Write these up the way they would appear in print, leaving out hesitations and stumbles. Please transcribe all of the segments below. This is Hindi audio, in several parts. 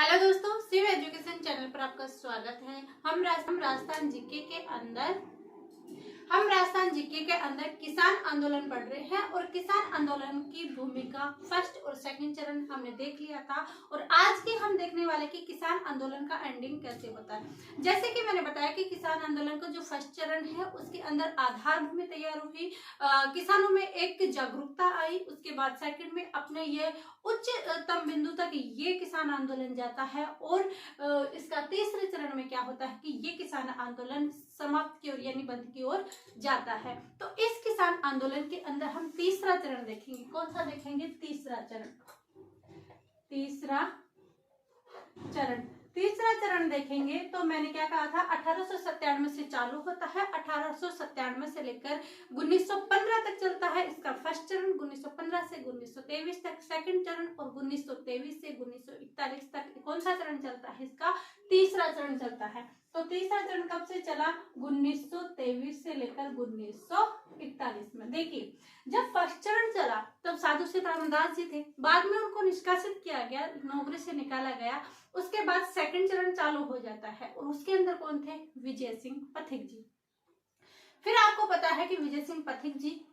हेलो दोस्तों, शिव एजुकेशन चैनल पर आपका स्वागत है। हम राजस्थान जीके के अंदर किसान आंदोलन पढ़ रहे हैं और किसान आंदोलन की भूमिका फर्स्ट और सेकंड चरण हमने देख लिया था और आज की हम देखने वाले कि किसान आंदोलन का एंडिंग कैसे होता है। जैसे कि मैंने बताया कि किसान आंदोलन का जो फर्स्ट चरण है उसके अंदर आधार भूमि तैयार हुई, किसानों में एक जागरूकता आई। उसके बाद सेकंड में अपने ये उच्चतम बिंदु तक ये किसान आंदोलन जाता है और इसका तीसरे चरण में क्या होता है कि ये किसान आंदोलन समाप्त की ओर यानी बंद की ओर जाता है। तो इस किसान आंदोलन के अंदर हम तीसरा चरण देखेंगे। कौन सा देखेंगे? तीसरा चरण देखेंगे तो मैंने क्या कहा था, 1897 से चालू होता है, 1897 से लेकर 1915 तक चलता है इसका फर्स्ट चरण, 1915 से 1923 तक सेकंड चरण और 1923 से 1941 तक कौन सा चरण चलता है? इसका तीसरा चरण चलता है। तो तीसरा चरण कब से चला? 1923 से लेकर 1941 में। देखिए, जब फर्स्ट चरण चला तब साधु सिंह रामदास जी थे, बाद में उनको निष्कासित किया गया, नौकरी से निकाला गया। उसके बाद सेकंड चरण चालू हो जाता है और उसके अंदर कौन थे? विजय सिंह पथिक जी। फिर आपको पता है कि विजय सिंह पथिक जी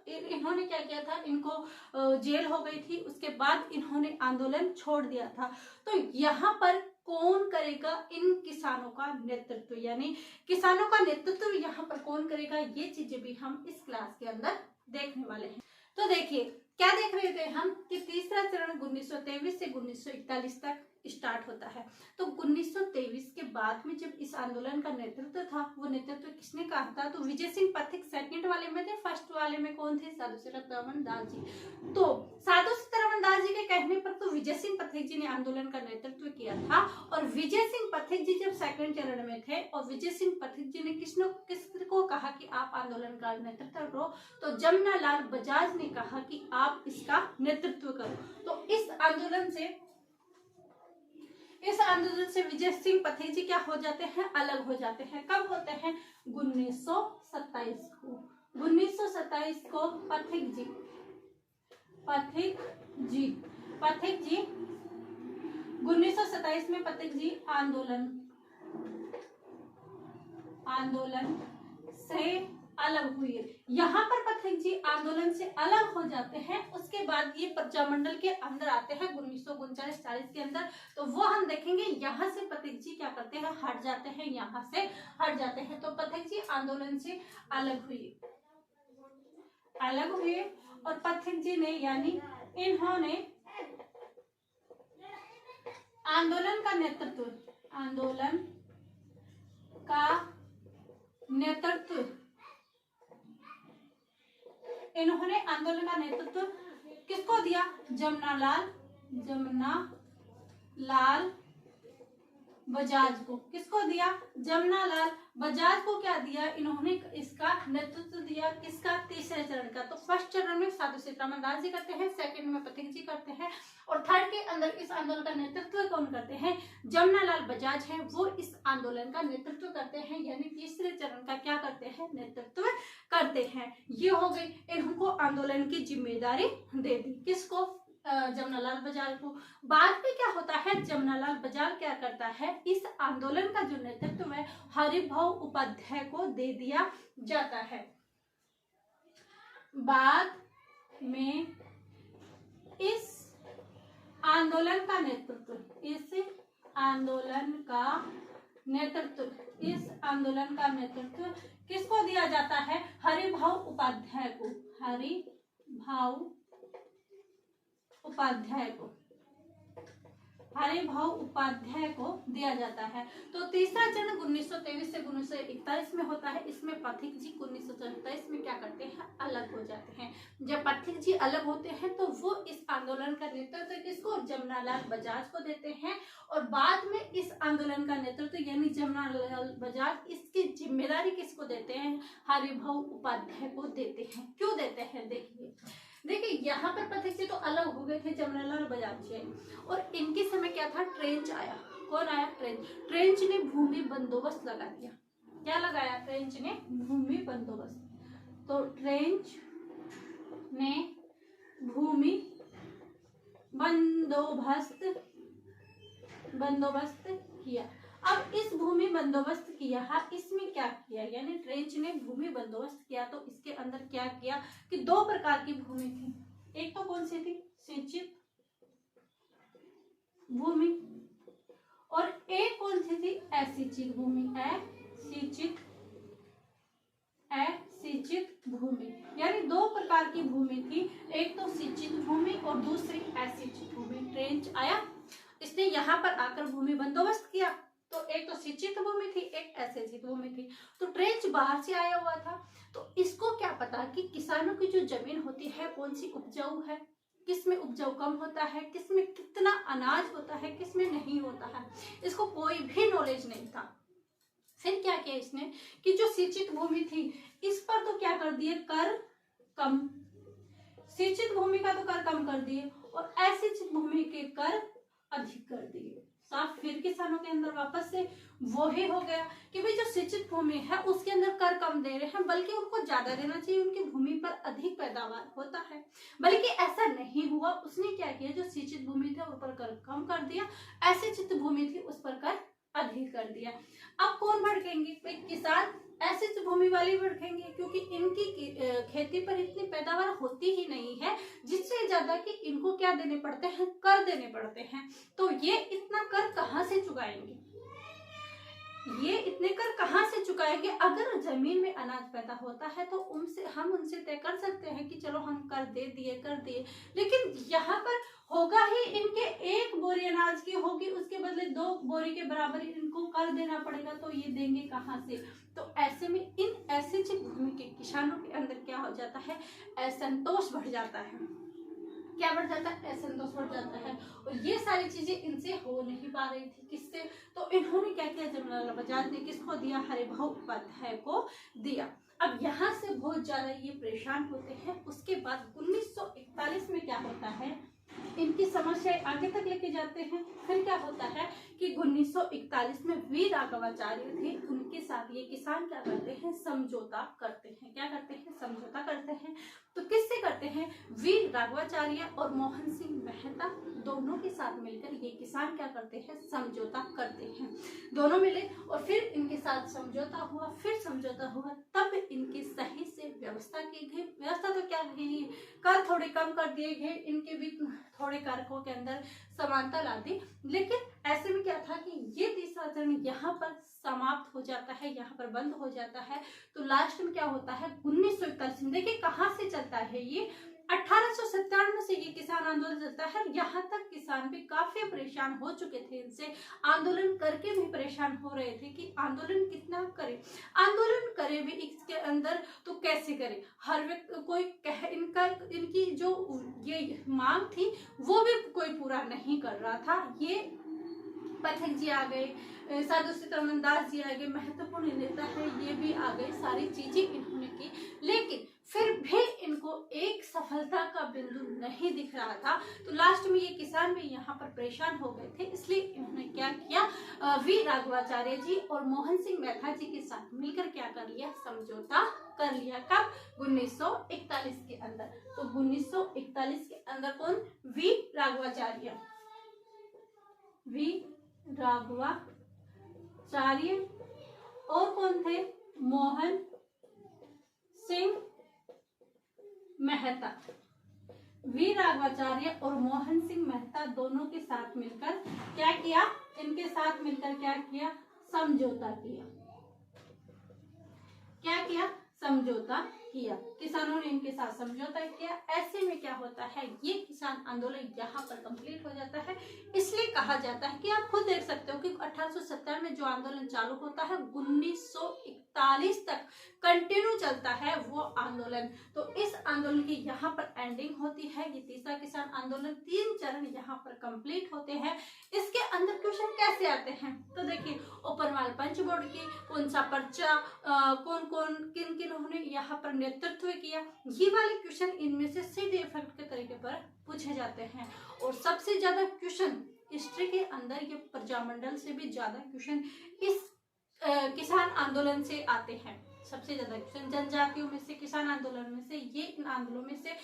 इन्होंने क्या किया था, इनको जेल हो गई थी, उसके बाद इन्होंने आंदोलन छोड़ दिया था। तो यहाँ पर कौन करेगा इन किसानों का नेतृत्व, यानी किसानों का नेतृत्व यहाँ पर कौन करेगा, ये चीजें भी हम इस क्लास के अंदर देखने वाले हैं। तो देखिए, क्या देख रहे थे हम कि तीसरा चरण 1923 से 1941 तक स्टार्ट होता है। तो 1923 के बाद में जब इस आंदोलन का नेतृत्व था, वो नेतृत्व किसने कहा था? तो विजय सिंह पथिक सेकंड वाले में थे, फर्स्ट वाले में कौन थे? साधु सिंह रामदास जी। तो साधु सिंह रामदास जी के कहने पर तो विजय सिंह पथिक जी ने आंदोलन का नेतृत्व किया था और विजय सिंह पथिक जी जब सेकंड चरण में थे और विजय सिंह पथिक जी ने किसको कहा कि आप आंदोलन का नेतृत्व करो, तो जमनालाल बजाज ने कहा कि आप इसका नेतृत्व करो। तो इस आंदोलन से विजय सिंह पथिक जी क्या हो जाते हैं? अलग हो जाते हैं। कब होते हैं? 1927 को। 1927 को पथिक जी 1927 में पथिक जी आंदोलन से अलग हुए। यहाँ पर पथिक जी आंदोलन से अलग हो जाते हैं। उसके बाद ये प्रजामंडल के अंदर आते हैं 1939-40 के अंदर। तो वो हम देखेंगे, यहाँ से पथिक जी क्या करते हैं? हट जाते हैं, यहाँ से हट जाते हैं। तो पथिक जी आंदोलन से अलग हुए और पथिक जी ने यानी इन्होंने आंदोलन का नेतृत्व किसको दिया? जमनालाल बजाज को। किसको दिया? जमनालाल बजाज को क्या दिया? इन्होंने इसका नेतृत्व दिया। किसका? तीसरे चरण का। तो फर्स्ट चरण में साधु सिंह रामदास जी करते हैं, सेकंड में पथिक जी करते हैं और थर्ड के अंदर इस आंदोलन का नेतृत्व कौन करते हैं? जमनालाल बजाज हैं, वो इस आंदोलन का नेतृत्व करते हैं, यानी तीसरे चरण का क्या करते हैं? नेतृत्व करते हैं। ये हो गई, इनको आंदोलन की जिम्मेदारी दे दी। किसको? जमनालाल बजाज को। बाद में क्या होता है? जमनालाल बजाज क्या करता है? इस आंदोलन का जो नेतृत्व है हरिभाऊ उपाध्याय को दे दिया जाता है। बाद में इस आंदोलन का नेतृत्व किसको दिया जाता है? हरिभाऊ उपाध्याय को दिया जाता है। तो तीसरा चरण 1923 से 1941 में होता है। इसमें पथिक जी 1927 में क्या करते हैं? अलग हो जाते हैं। जब पथिक जी अलग होते हैं तो वो इस आंदोलन का नेतृत्व किसको? जमनालाल बजाज को देते हैं और बाद में इस आंदोलन का नेतृत्व यानी जमनालाल बजाज, इसकी जिम्मेदारी किसको देते हैं? हरिभाऊ उपाध्याय को देते हैं। क्यों देते हैं? देखिए, यहाँ पर पथिक जी तो अलग हो गए थे जमनालाल बजाज से और इनके समय क्या था? ट्रेंच आया। कौन आया? ट्रेंच ने भूमि बंदोबस्त लगा दिया। क्या लगाया? ट्रेंच ने भूमि बंदोबस्त। तो ट्रेंच ने भूमि बंदोबस्त बंदोबस्त किया। अब इस भूमि बंदोबस्त किया, हाँ, इसमें क्या किया, यानी ट्रेंच ने भूमि बंदोबस्त किया तो इसके अंदर क्या किया कि दो प्रकार की भूमि थी। एक तो कौन सी थी, सिंचित भूमि, और एक कौन सी थी, असिंचित भूमि। असिंचित भूमि, यानी दो प्रकार की भूमि थी, एक तो सिंचित भूमि और दूसरी असिंचित भूमि। ट्रेंच आया, इसने यहाँ पर आकर भूमि बंदोबस्त किया, तो एक तो सिंचित भूमि थी, एक असिंचित भूमि थी। तो ट्रेंच बाहर से आया हुआ था, तो इसको क्या पता कि किसानों की जो जमीन होती है कौन सी उपजाऊ है, किसमें उपजाऊ कम होता है, किसमें कितना अनाज होता है, किसमें नहीं होता है, इसको कोई भी नॉलेज नहीं था। फिर क्या किया इसने कि जो सिंचित भूमि थी इस पर तो क्या कर दिए, कर कम, सिंचित भूमि का तो कर कम कर दिए और असिंचित भूमि के कर अधिक कर दिए। साफ, फिर किसानों के अंदर वापस से वो ही हो गया कि भाई जो सिंचित भूमि है उसके अंदर कर कम दे रहे हैं, बल्कि उनको ज्यादा देना चाहिए, उनकी भूमि पर अधिक पैदावार होता है। बल्कि ऐसा नहीं हुआ, उसने क्या किया, जो सिंचित भूमि थे उस पर कर कम कर दिया, असिंचित भूमि थी उस पर कर अधिक कर दिया। अब कौन भड़केंगे, भाई किसान असिंचित भूमि वाले भड़केंगे, क्योंकि इनकी खेती पर इतनी पैदावार होती ही नहीं है जिससे ज्यादा कि इनको क्या देने पड़ते हैं, कर देने पड़ते हैं। तो ये इतना कर कहाँ से चुकाएंगे, ये इतने कर कहाँ से चुकाएंगे। अगर जमीन में अनाज पैदा होता है तो उनसे तय कर सकते हैं कि चलो हम कर दिए, लेकिन यहाँ पर होगा ही, इनके एक बोरी अनाज की होगी, उसके बदले 2 बोरी के बराबर इनको कर देना पड़ेगा, तो ये देंगे कहाँ से। तो ऐसे में इन असिंचित भूमि के किसानों के अंदर क्या हो जाता है, असंतोष बढ़ जाता है। क्या बढ़ जाता है, असंतोष बढ़ जाता है, और ये सारी चीजें इनसे हो नहीं पा रही थी, किससे, तो इन्होंने क्या किया, जमनालाल बजाज ने किसको दिया, हरिभाऊ उपाध्याय को दिया। अब यहाँ से बहुत ज्यादा ये परेशान होते हैं। उसके बाद 1941 में क्या होता है, इनकी समस्या आगे तक लेके जाते हैं। फिर क्या होता है कि 1941 में वी राघवाचार्य थे, उनके साथ ये किसान क्या करते हैं, समझौता करते हैं। क्या करते हैं, समझौता करते हैं। तो किससे करते हैं, वी राघवाचार्य और मोहन सिंह मेहता दोनों के साथ मिलकर ये किसान क्या करते हैं, समझौता करते हैं। दोनों मिले और फिर इनके साथ समझौता हुआ, तब इनकी सही से व्यवस्था की गई। व्यवस्था तो क्या रही, कर थोड़े कम कर दिए गए, इनके भी थोड़े कारकों के अंदर समानता ला दी। लेकिन ऐसे में क्या था कि ये तीसरा चरण यहाँ पर समाप्त हो जाता है, यहाँ पर बंद हो जाता है। तो लास्ट में क्या होता है, 1941 में, देखिए कहाँ से चलता है ये, 1897 से ये किसान आंदोलन चलता है। यहाँ तक किसान भी काफी परेशान हो चुके थे, इनसे आंदोलन करके भी परेशान हो रहे थे कि आंदोलन कितना करे, आंदोलन करे भी इसके अंदर तो कैसे करे। हर व्यक्ति कोई कह, इनकी जो ये मांग थी वो भी कोई पूरा नहीं कर रहा था। ये पथिक जी आ गए, साधु सीताराम दास जी आ गए, महत्वपूर्ण नेता है, ये भी आ गए, सारी चीजें इन्होंने की, लेकिन फिर भी इनको एक सफलता का बिंदु नहीं दिख रहा था। तो लास्ट में ये किसान भी यहाँ पर परेशान हो गए थे, इसलिए इन्होंने क्या किया, वी राघवाचार्य जी और मोहन सिंह मेहता जी के साथ मिलकर क्या कर लिया, समझौता कर लिया। कब, 1941 के अंदर। तो 1941 के अंदर कौन, वी राघवाचार्य और कौन थे, मोहन सिंह मेहता। वी राघवाचार्य और मोहन सिंह मेहता दोनों के साथ मिलकर क्या किया, इनके साथ मिलकर क्या किया, समझौता किया। क्या किया, समझौता किया, किसानों ने इनके साथ समझौता किया। ऐसे में क्या होता है, ये किसान आंदोलन यहाँ पर कंप्लीट हो जाता है। इसलिए कहा जाता है कि आप खुद देख सकते हो कि 1870 में जो आंदोलन चालू होता है 1941 तक कंटिन्यू चलता है वो आंदोलन। तो इस आंदोलन की यहाँ पर एंडिंग होती है। ये तीसरा किसान आंदोलन 3 चरण यहाँ पर कंप्लीट होते हैं। इसके अंदर क्वेश्चन कैसे आते हैं, तो देखिए ऊपरवाल पंच बोर्ड की कौन सा पर्चा, कौन कौन किन किन ने यहाँ पर नेतृत्व किया, ये वाले क्वेश्चन इनमें से सीधे इफेक्ट के तरीके पर पूछे जाते हैं। और सबसे ज्यादा क्वेश्चन हिस्ट्री के अंदर ये प्रजामंडल से भी ज्यादा क्वेश्चन इस किसान आंदोलन से आते हैं। सबसे ज्यादा क्वेश्चन जनजातियों में से, किसान आंदोलन में से, ये इन आंदोलनों में से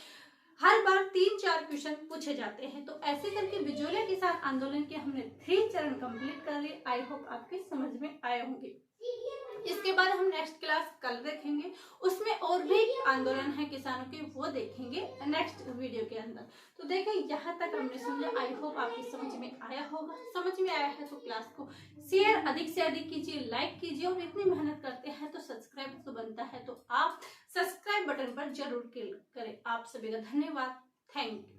हर बार 3-4 क्वेश्चन पूछे जाते हैं। तो ऐसे करके बिजोलिया किसान आंदोलन के हमने 3 चरण कंप्लीट कर लिए। आई होप आपके समझ में आए होंगे। इसके बाद हम नेक्स्ट क्लास कल देखेंगे, उसमें और भी आंदोलन है किसानों के, वो देखेंगे नेक्स्ट वीडियो के अंदर। तो देखें यहाँ तक हमने समझा। आई होप आपकी समझ में आया होगा। समझ में आया है तो क्लास को शेयर अधिक से अधिक कीजिए, लाइक कीजिए, और इतनी मेहनत करते हैं तो सब्सक्राइब तो बनता है, तो आप सब्सक्राइब बटन पर जरूर क्लिक करें। आप सभी का धन्यवाद। Thank you.